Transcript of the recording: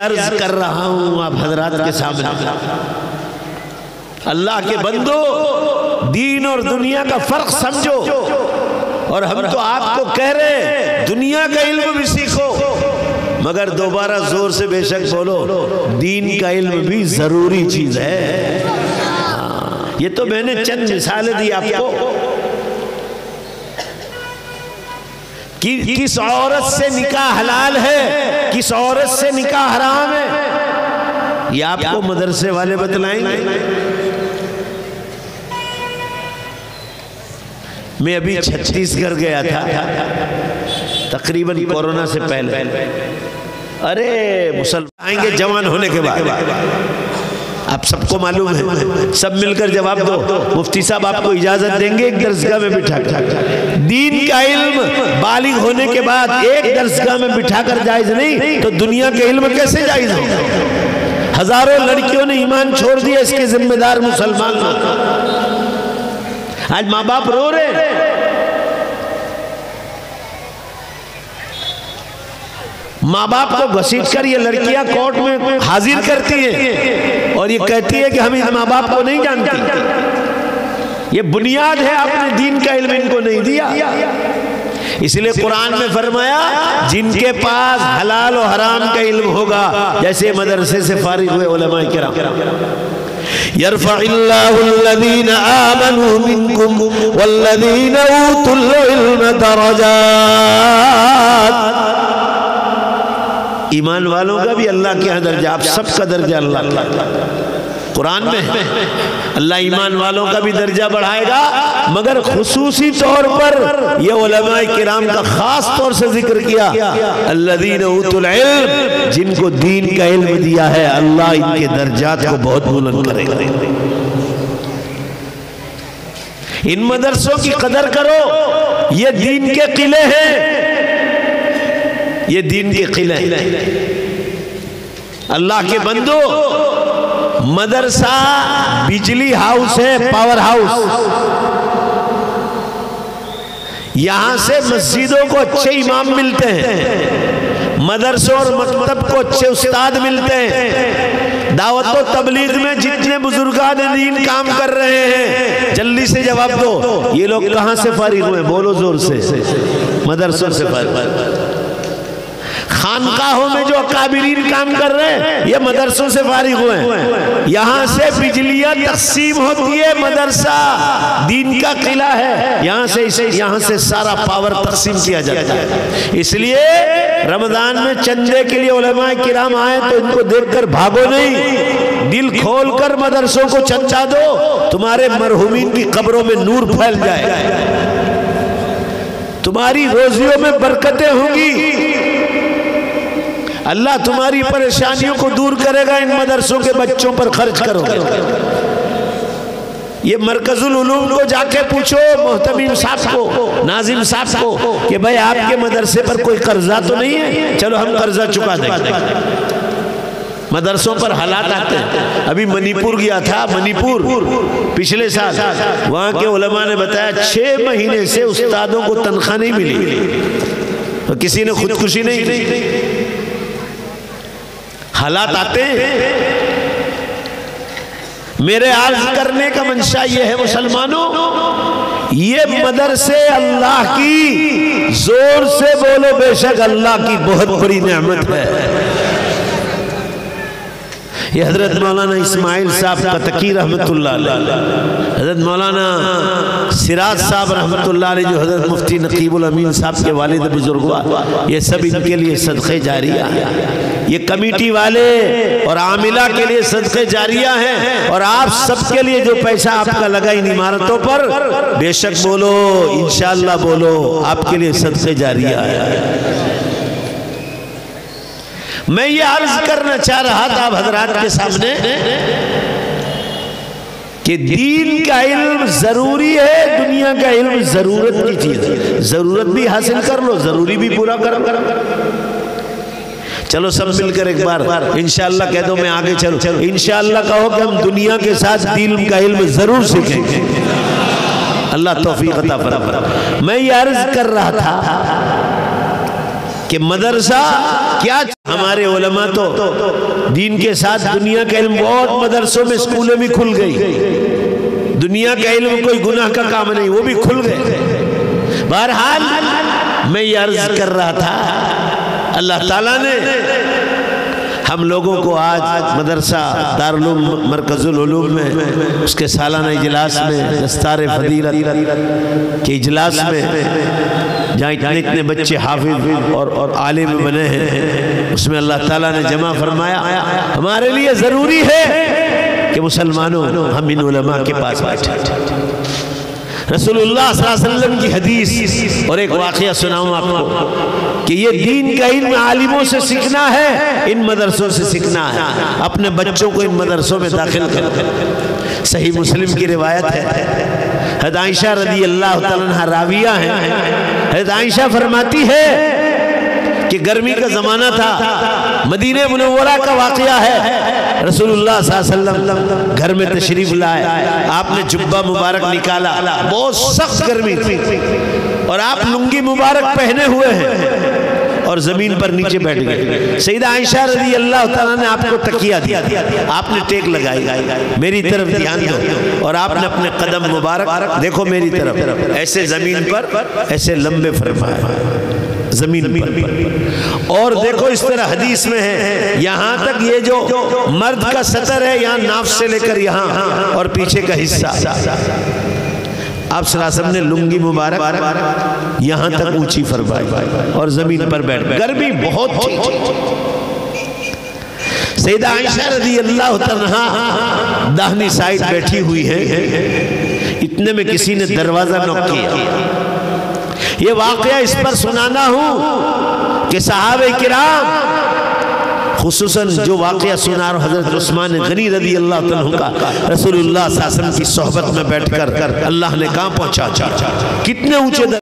عرض کر رہا ہوں آپ حضرات کے سامنے، اللہ کے بندو دین اور دنیا کا فرق سمجھو، اور ہم تو آپ کو کہہ رہے دنیا کا علم بھی سیکھو، مگر دوبارہ زور سے بے شک بولو دین کا علم بھی ضروری چیز ہے۔ یہ تو میں نے چند مثالیں دی آپ کو، کس عورت سے نکاح حلال ہے، کس عورت سے نکاح حرام ہے، یہ آپ کو مدرسے والے بتلائیں گے۔ میں ابھی چھتیس گڑھ گیا تھا تقریباً کورونا سے پہلے، ارے مسلمان آئیں گے جوان ہونے کے بعد، آپ سب کو معلوم ہے، سب مل کر جواب دو، مفتی صاحب آپ کو اجازت دیں گے ایک درسگاہ میں بٹھا کر؟ دین کا علم بالغ ہونے کے بعد ایک درسگاہ میں بٹھا کر جائز نہیں تو دنیا کے علم کیسے جائز ہو؟ ہزاروں لڑکیوں نے ایمان چھوڑ دیا، اس کے ذمہ دار مسلمان لوگ۔ آج ماں باپ رو رہے ہیں، ماں باپ کو گھسیٹ کر یہ لڑکیاں کورٹ میں حاضر کرتی ہیں اور یہ کہتی ہے کہ ہم ماں باپ کو نہیں جانتی۔ یہ بنیاد ہے، آپ نے دین کا علم ان کو نہیں دیا۔ اس لیے قرآن میں فرمایا جن کے پاس حلال و حرام کا علم ہوگا، جیسے مدرسے سے فارغ ہوئے علماء کرام، يرفع الله الذين آمنوا منكم والذين أوتوا العلم درجات۔ ایمان والوں کا بھی اللہ کے ہاں درجہ، آپ سب کا درجہ اللہ کا قرآن میں ہے۔ اللہ ایمان والوں کا بھی درجہ بڑھائے گا، مگر خصوصی طور پر یہ علماء کرام کا خاص طور سے ذکر کیا، الذین اوتوا العلم، جن کو دین کا علم دیا ہے، اللہ ان کے درجات کو بہت بلند کرے گا۔ ان مدرسوں کی قدر کرو، یہ دین کے قلعے ہیں، یہ دین کے قلعے ہیں۔ اللہ کے بندو، مدرسہ بجلی ہاؤس ہے، پاور ہاؤس۔ یہاں سے مسجدوں کو اچھے امام ملتے ہیں، مدرسوں اور مکتب کو اچھے استاد ملتے ہیں، دعوت و تبلیغ میں جتنے بزرگان دین کام کر رہے ہیں، جلدی سے جواب دو، یہ لوگ کہاں سے فارغ ہوئے؟ بولو زور سے، مدرسوں سے فارغ ہوئے۔ خانقاہوں میں جو اکابرین کام کر رہے ہیں، یہ مدرسوں سے فارغ ہوئے ہیں۔ یہاں سے بجلیاں تقسیم ہوتی ہے، مدرسہ دین کا قلعہ ہے، یہاں سے سارا پاور تقسیم کیا جاتا ہے۔ اس لیے رمضان میں چندے کے لیے علماء کرام آئے تو ان کو دیکھ کر بھاگو نہیں، دل کھول کر مدرسوں کو چندہ دو، تمہارے مرحومین کی قبروں میں نور پھیل جائے، تمہاری روزیوں میں برکتیں ہوں گی، اللہ تمہاری پریشانیوں کو دور کرے گا۔ ان مدرسوں کے بچوں پر خرچ کرو۔ یہ مرکز العلوم کو جا کے پوچھو، محتمیم صاحب کو، ناظم صاحب کو، کہ بھئی آپ کے مدرسے پر کوئی قرضہ تو نہیں ہے؟ چلو ہم قرضہ چکا دیں گے۔ مدرسوں پر حالات آتے ہیں۔ ابھی منی پور گیا تھا، منی پور پچھلے سال، وہاں کے علماء نے بتایا 6 مہینے سے استادوں کو تنخواہ نہیں ملی، کسی نے خودکشی نہیں کی۔ حالات آتے ہیں۔ میرے عرض کرنے کا منشا یہ ہے مسلمانوں، یہ مدرسے اللہ کی، زور سے بولو بے شک اللہ کی بہت بڑی نعمت ہے۔ یہ حضرت مولانا اسماعیل صاحب قطکی رحمت اللہ علیہ، حضرت مولانا سراج صاحب رحمت اللہ علیہ، جو حضرت مفتی نقیب الامین صاحب کے والد بزرگ ہوا، یہ سب ان کے لیے صدقے جاریہ ہیں۔ یہ کمیٹی والے اور عاملہ کے لیے صدقے جاریہ ہیں، اور آپ سب کے لیے جو پیسہ آپ کا لگا ان عمارتوں پر، بے شک بولو انشاءاللہ بولو، آپ کے لیے صدقے جاریہ ہے۔ میں یہ عرض کرنا چاہ رہا تھا آپ حضرات کے سامنے کہ دین کا علم ضروری ہے، دنیا کا علم ضرورت کی چیز ہے۔ ضرورت بھی حاصل کر لو، ضروری بھی پورا کرو۔ چلو سب مل کر ایک بار انشاءاللہ کہہ دو، میں آگے چلو، انشاءاللہ کہو کہ ہم دنیا کے ساتھ دین کا علم ضرور سیکھیں گے۔ اللہ توفیق عطا فرمائے۔ میں یہ عرض کر رہا تھا کہ مدرسہ کیا، ہمارے علماء تو دین کے ساتھ دنیا کا علم بہت مدرسوں میں اسکولیں بھی کھل گئی، دنیا کا علم کوئی گناہ کا کام نہیں، وہ بھی کھل گئے۔ بہرحال میں یہ عرض کر رہا تھا، اللہ تعالیٰ نے ہم لوگوں کو آج مدرسہ دارالعلوم مرکز العلوم میں اس کے سالانہ اجلاس میں، دستار فضیلت کے اجلاس میں، جہاں اتنے بچے حافظ اور عالم بنے ہیں، اس میں اللہ تعالیٰ نے جمع فرمایا۔ ہمارے لیے ضروری ہے کہ مسلمانوں ہم ان علماء کے پاس بیٹھیں۔ رسول اللہ صلی اللہ علیہ وسلم کی حدیث اور ایک واقعہ سناؤں آپ کو کہ یہ دین کا علم عالموں سے سیکھنا ہے، ان مدرسوں سے سیکھنا ہے۔ اپنے بچوں کو ان مدرسوں میں داخل کر۔ صحیح مسلم کی روایت ہے، حضرت عائشہ رضی اللہ تعالیٰ عنہ راویہ ہیں، حضرت عائشہ فرماتی ہے کہ گرمی کا زمانہ تھا، مدینہ منورہ کا واقعہ ہے، رسول اللہ صلی اللہ علیہ وسلم گھر میں تشریف لائے، آپ نے جبہ مبارک نکالا، بہت سخت گرمی تھی، اور آپ لنگی مبارک پہنے ہوئے ہیں اور زمین پر نیچے بیٹھ گئے۔ سیدہ عائشہ رضی اللہ تعالیٰ نے آپ کو تکیہ دیا، آپ نے ٹیک لگائی، میری طرف دھیان دو، اور آپ نے اپنے قدم مبارک دیکھو میری طرف، ایسے زمین پر ایسے لمبے فرمائے زمین پر، اور دیکھو اس طرح حدیث میں ہے، یہاں تک یہ جو مرد کا سطر ہے، یہاں ناف سے لے کر یہاں اور پیچھے کا حصہ، آپ صلی اللہ علیہ وسلم نے لنگی مبارک یہاں تک اونچی فرمائی اور زمین پر بیٹھ گئے۔ گرمی بہت تھی۔ سیدہ عائشہ رضی اللہ عنہا داہنی سائیڈ بیٹھی ہوئی ہے، اتنے میں کسی نے دروازہ نوک کیا۔ یہ واقعہ اس پر سنانا ہوں کہ صحابہ کرام، خصوصاً جو واقعہ سنا رہا حضرت عثمان غنی رضی اللہ عنہ کا، رسول اللہ صلی اللہ علیہ وسلم کی صحبت میں بیٹھ کر اللہ نے کہاں پہنچا، کتنے اونچے